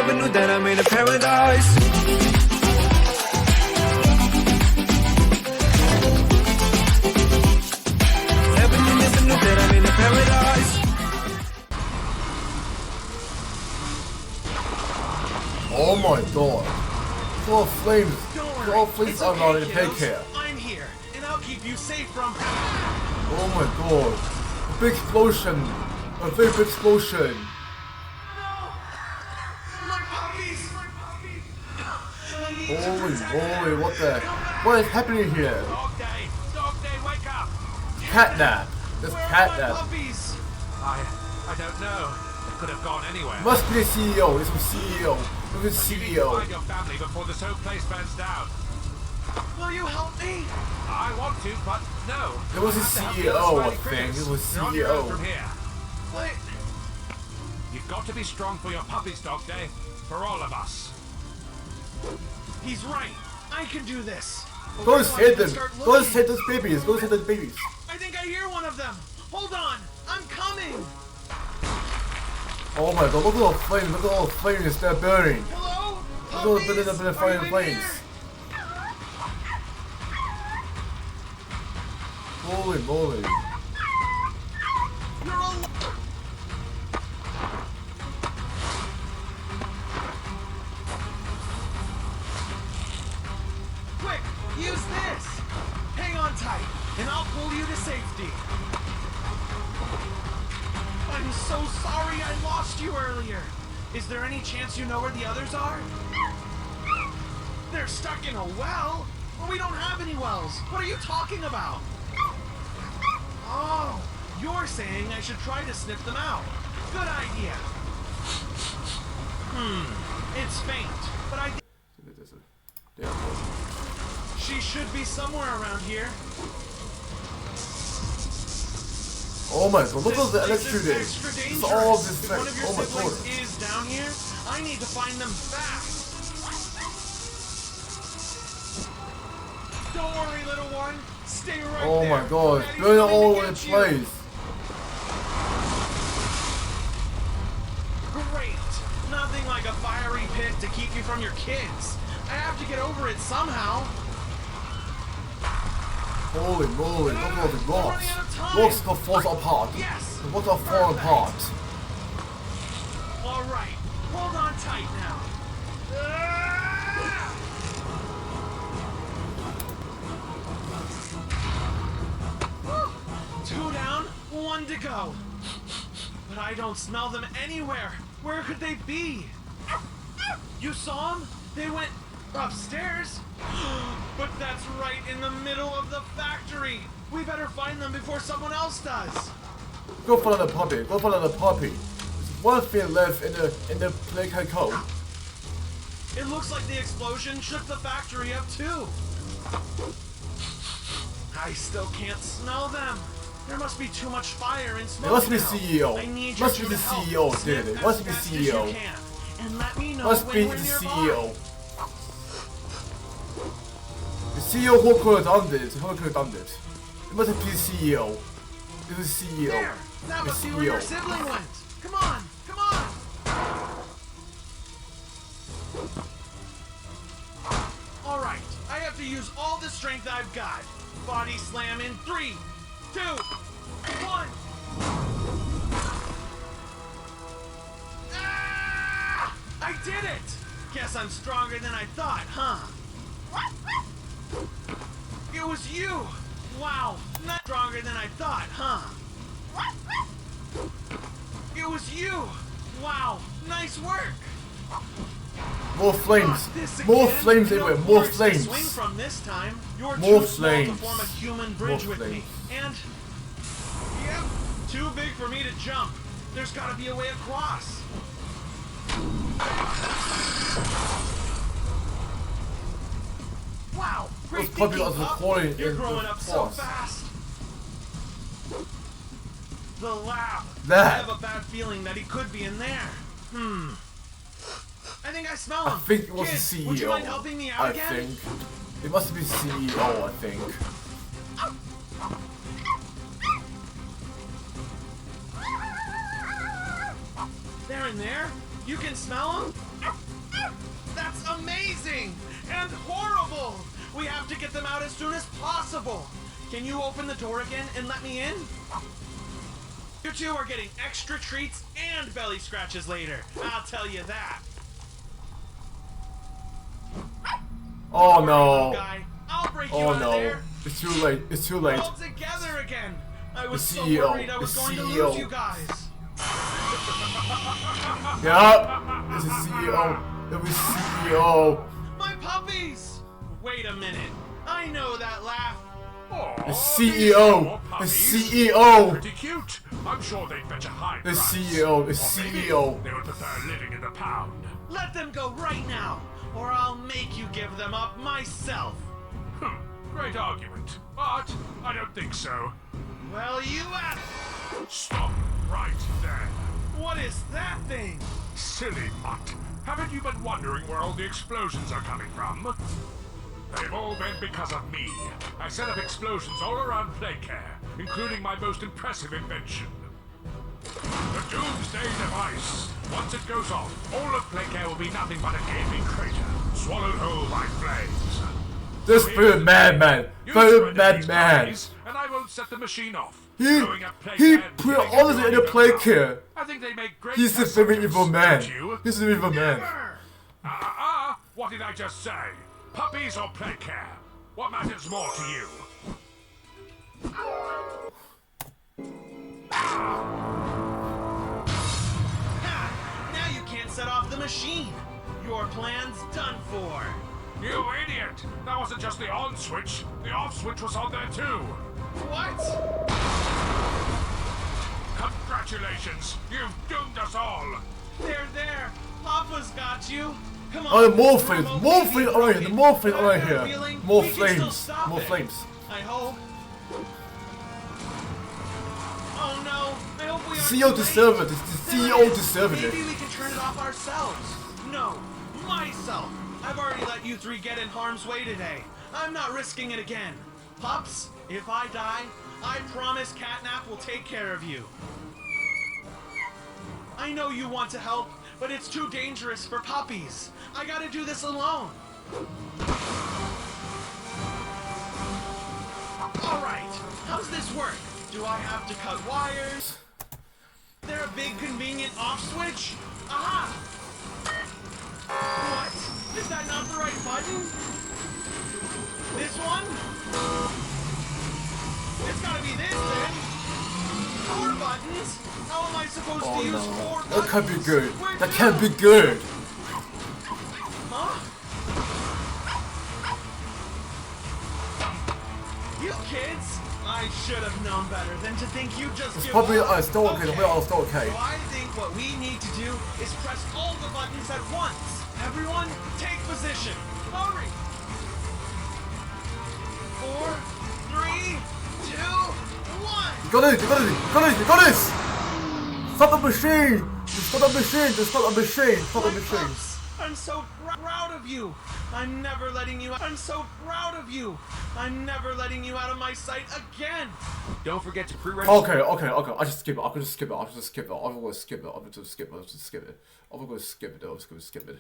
never knew that I'm in a paradise. Never knew that I'm in a paradise. Oh my god. Full of flames. Full of flames are not in PlayCare. I'm here, and I'll keep you safe from. Oh my god. A big explosion. A very big explosion. My puppies! Holy, what the? What is happening here? DogDay, wake up! Catnap. There's Where are my catnap. puppies? I don't know. They could have gone anywhere. Must be the CEO. It's the CEO. Look at the You need to CEO. find your family before this whole place burns down. Will you help me? I want to, but no. It was the CEO, I think. It was You're on your own CEO. from here. Wait. You've got to be strong for your puppies, DogDay. For all of us. He's right. I can do this. Go hit them. Go hit those babies. Go hit those babies. I think I hear one of them. Hold on. I'm coming. Oh my god, look at all the flames. Look at all the flames. They're burning. Hello? Look at all the flames. Holy moly. You're alive. Quick, use this. Hang on tight, and I'll pull you to safety. I'm so sorry I lost you earlier. Is there any chance you know where the others are? They're stuck in a well? Well, we don't have any wells. What are you talking about? Oh, you're saying I should try to sniff them out. Good idea. It's faint, but she should be somewhere around here. Oh my god, look at the electricity. Extra It's dangerous. all this If thing. one of your Oh my siblings god. is down here, I need to find them fast. Don't worry, little one. Stay right there. Oh my god, Daddy's burn coming all to over the get you. place. Great. Nothing like a fiery pit to keep you from your kids. I have to get over it somehow. Holy moly, look at all the I'm rocks. running out of time. Rocks are falling apart. Yes. The rocks are falling Perfect. apart. All right. Hold on tight now. Two down, one to go. But I don't smell them anywhere. Where could they be? You saw them? They went upstairs. But that's right in the middle of the factory. We better find them before someone else does. Go for another puppy. Go for another puppy. There's one thing left in the PlayCare code. It looks like the explosion shook the factory up too. I still can't smell them. There must be too much fire and smoke. It must be now. CEO. I need Must you be the to help. CEO did it. Sniff Must as be fast CEO. as you can. And let me know Must when be we're the nearby. CEO. The CEO who could have done this. Who could have done this? It must be the CEO. It was the CEO. There! That The must be where your CEO. sibling went. Come on! Come on! All right. I have to use all the strength I've got. Body slam in 3, 2, 1. Ah! I did it! Guess I'm stronger than I thought, huh? It was you! Wow, not stronger than I thought, huh? It was you! Wow, nice work! More flames. This More again? flames No everywhere. More boards to swing flames. from this time. You're More too small to flames. form a human bridge More with me. And yep, too big for me to jump. There's got to be a way across. Wow, great Those puppies thinking, are Pup. recording You're in growing the up so forest. fast. The lab. That. I have a bad feeling that he could be in there. I think I smell him. I think it was Kids, the CEO. would you mind helping me out I again? think. It must be CEO, I think. They're in there? You can smell them? That's amazing! And horrible! We have to get them out as soon as possible. Can you open the door again and let me in? You two are getting extra treats and belly scratches later. I'll tell you that. Oh no. Guy. I'll break you Oh out no. of there. It's too late. It's too late. All together again. I was so CEO. worried I was The going to CEO. lose you guys. Yup. It's the CEO. It was CEO. My puppies! Wait a minute. I know that laugh. The CEO. The CEO. Pretty cute. I'm sure they'd fetch a high The price. CEO. The Or maybe CEO. They would prefer living in the pound. Let them go right now, or I'll make you give them up myself. Great argument, but I don't think so. Well, you asked. Stop right there. What is that thing? Silly mutt. Haven't you been wondering where all the explosions are coming from? They've all been because of me. I set up explosions all around PlayCare, including my most impressive invention. The Doomsday device. Once it goes off, all of PlayCare will be nothing but a gaping crater, swallowed whole by flames. This very madman. Very madman. And I won't set the machine off. He Blowing up put PlayCare and all killing this in everyone the in play town. care. I think they make great He's a test very subjects, evil man. don't you? He's an evil man. What did I just say? Puppies or PlayCare? What matters more to you? Ha! Now you can't set off the machine. Your plan's done for. You idiot! That wasn't just the on switch. The off switch was on there too. What? Congratulations! You've doomed us all! There. Papa's got you. Come on. Oh, more Throw flames. them More over, flames. baby, Oh, yeah, rocket. more flames. But Oh, I've got a here. feeling More we can still flames. stop More it. flames. I hope. Oh no! I hope we aren't CEO too deserved late. it. The There CEO it is. deserved it. Maybe we can turn it off ourselves. No, myself. I've already let you three get in harm's way today. I'm not risking it again. Pups, if I die, I promise Catnap will take care of you. I know you want to help, but it's too dangerous for puppies. I gotta do this alone. Alright, how's this work? Do I have to cut wires? Is there a big convenient off switch? Aha! What? Is that not the right button? This one? It's gotta be this then. 4 buttons? How am I supposed to Oh use 4 no. buttons? That can't be good. Where'd That you can't go? be good. Huh? You kids! I should have known better than to think you just It's give probably up. still okay. We're all still okay. So I think what we need to do is press all the buttons at once. Everyone, take position. Hurry! 4, 3, 2, 1. You got it. You got it. You got it. You got this. Stop the machine. Stop the machine. Stop the machine. Stop the My machine. pups, I'm so proud of you. I'm never letting you out. I'm so proud of you. I'm never letting you out of my sight again. Don't forget to pre-register. Okay. I just skip it. I could just skip it. I'm just skip it. I'm gonna skip it. I'm gonna just skip it. I'm just skip it. I'm gonna skip it. I'm just gonna skip it.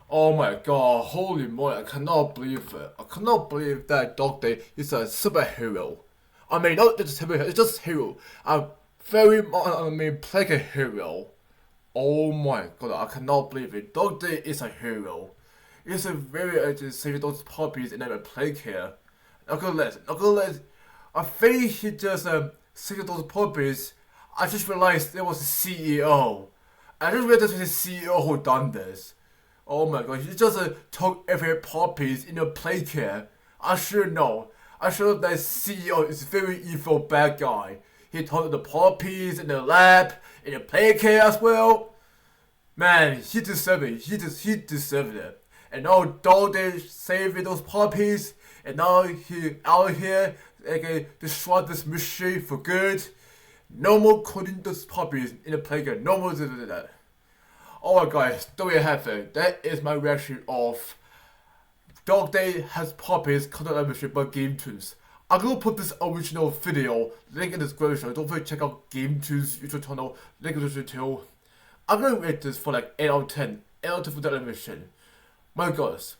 Oh my god! Holy moly! I cannot believe it. I cannot believe that DogDay is a superhero. I mean, not just superhero. It's just hero. A very, like a hero. Oh my god! I cannot believe it. DogDay is a hero. It's a very just saving those puppies and then PlayCare. Not gonna let. I think he just saved those puppies. I just realized there was a CEO. I just realized it was the CEO who done this. Oh my god, he just took every puppies in a PlayCare. I should know. I should know that CEO is a very evil bad guy. He took the puppies in the lab, in the PlayCare as well. Man, he deserved it. He deserved it. And now DogDay saving those puppies, and now he out here destroy this machine for good. No more cutting those puppies in the PlayCare. No more that. Oh my guys, there we have it. That is my reaction of DogDay has puppies cut out machine by GameToons. I'm gonna put this original video link in the description. Don't forget to check out GameToons YouTube channel, link in the description too. I'm gonna rate this for like 8 out of 10. 8 out of 10 for the animation. My gosh.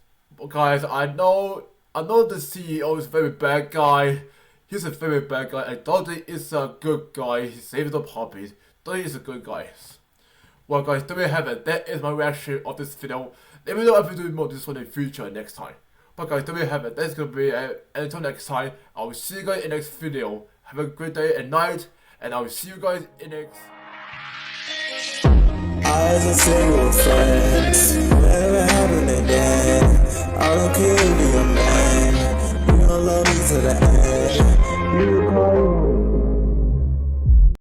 Guys, I know the CEO is a very bad guy. He's a very bad guy. And DogDay is a good guy. He saved the puppies. DogDay is a good guy. Well guys, there we have it. That is my reaction of this video. Let me know if you do more of this one in the future next time. But guys, there we have it. That's gonna be it. Until next time, I will see you guys in the next video. Have a great day and night. And I will see you guys in the next... Eyes and single friends, never happened again. I don't care.